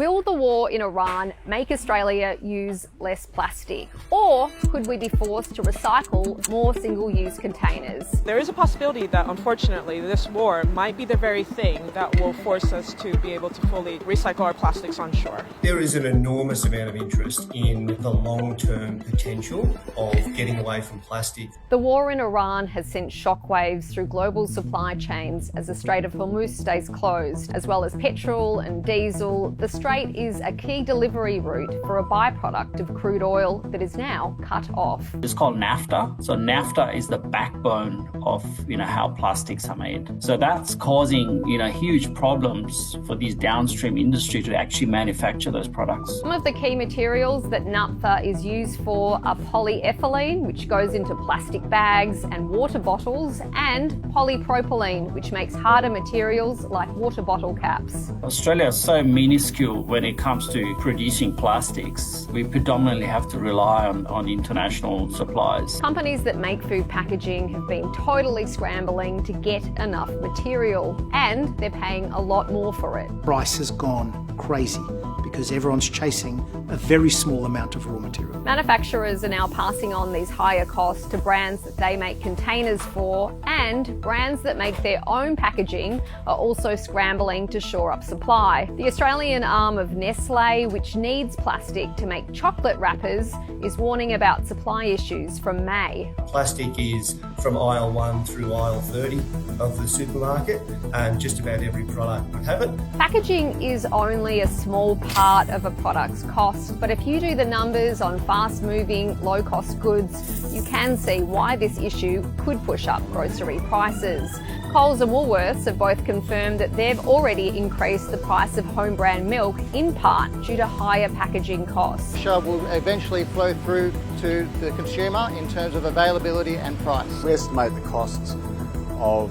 Will the war in Iran make Australia use less plastic? Or could we be forced to recycle more single-use containers? There is a possibility that, unfortunately, this war might be the very thing that will force us to be able to fully recycle our plastics on shore. There is an enormous amount of interest in the long-term potential of getting away from plastic. The war in Iran has sent shockwaves through global supply chains as the Strait of Hormuz stays closed, as well as petrol and diesel. The strait is a key delivery route for a byproduct of crude oil that is now cut off. It's called NAFTA. So NAFTA is the backbone of how plastics are made. So that's causing huge problems for these downstream industry to actually manufacture those products. Some of the key materials that naphtha is used for are polyethylene, which goes into plastic bags and water bottles, and polypropylene, which makes harder materials like water bottle caps. Australia is so minuscule when it comes to producing plastics. We predominantly have to rely on international supplies. Companies that make food packaging have been totally scrambling to get enough material, and they're paying a lot more for it. Price has gone crazy because everyone's chasing a very small amount of raw material. Manufacturers are now passing on these higher costs to brands that they make containers for, and brands that make their own packaging are also scrambling to shore up supply. The Australian arm of Nestle, which needs plastic to make chocolate wrappers, is warning about supply issues from May. Plastic is from aisle 1 through aisle 30 of the supermarket, and just about every product would have it. Packaging is only a small part of a product's cost, but if you do the numbers on fast-moving, low-cost goods, you can see why this issue could push up grocery prices. Coles and Woolworths have both confirmed that they've already increased the price of home brand milk, in part due to higher packaging costs. Pressure will eventually flow through to the consumer in terms of availability and price. We estimate the costs of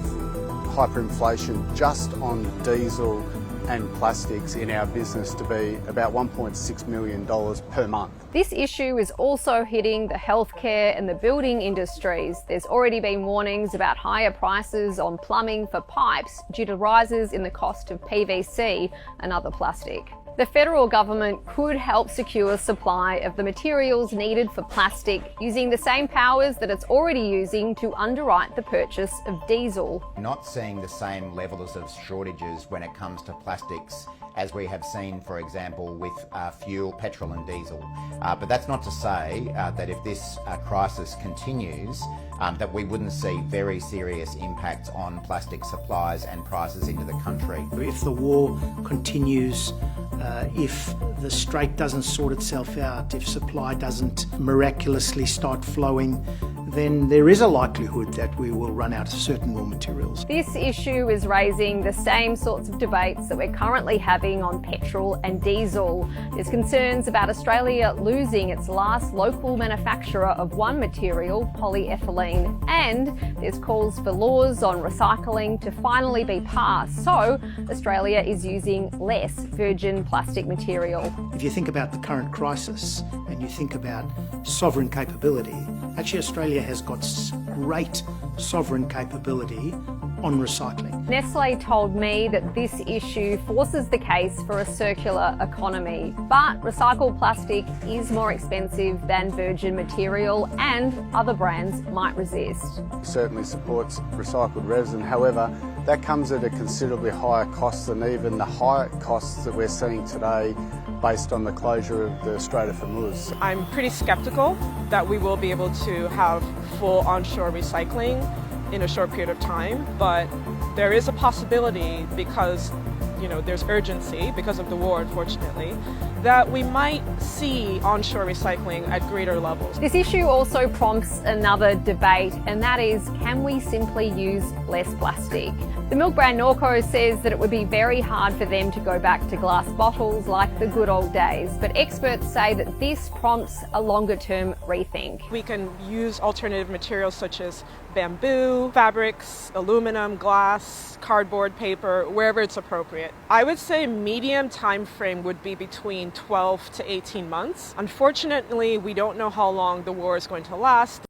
hyperinflation just on diesel and plastics in our business to be about $1.6 million per month. This issue is also hitting the healthcare and the building industries. There's already been warnings about higher prices on plumbing for pipes due to rises in the cost of PVC and other plastic. The federal government could help secure supply of the materials needed for plastic using the same powers that it's already using to underwrite the purchase of diesel. Not seeing the same levels of shortages when it comes to plastics as we have seen, for example, with fuel, petrol and diesel. But that's not to say that if this crisis continues, that we wouldn't see very serious impacts on plastic supplies and prices into the country. If the war continues, if the strait doesn't sort itself out, if supply doesn't miraculously start flowing, then there is a likelihood that we will run out of certain raw materials. This issue is raising the same sorts of debates that we're currently having on petrol and diesel. There's concerns about Australia losing its last local manufacturer of one material, polyethylene, and there's calls for laws on recycling to finally be passed, so Australia is using less virgin plastic material. If you think about the current crisis and you think about sovereign capability, actually Australia has got great sovereign capability on recycling. Nestle told me that this issue forces the case for a circular economy, but recycled plastic is more expensive than virgin material and other brands might resist. It certainly supports recycled resin, however, that comes at a considerably higher cost than even the higher costs that we're seeing today based on the closure of the Strait of Hormuz. I'm pretty skeptical that we will be able to have full onshore recycling in a short period of time, but there is a possibility because there's urgency because of the war, unfortunately, that we might see onshore recycling at greater levels. This issue also prompts another debate, and that is, can we simply use less plastic? The milk brand Norco says that it would be very hard for them to go back to glass bottles like the good old days, but experts say that this prompts a longer-term rethink. We can use alternative materials such as bamboo, fabrics, aluminum, glass, cardboard, paper, wherever it's appropriate. I would say medium time frame would be between 12 to 18 months. Unfortunately, we don't know how long the war is going to last.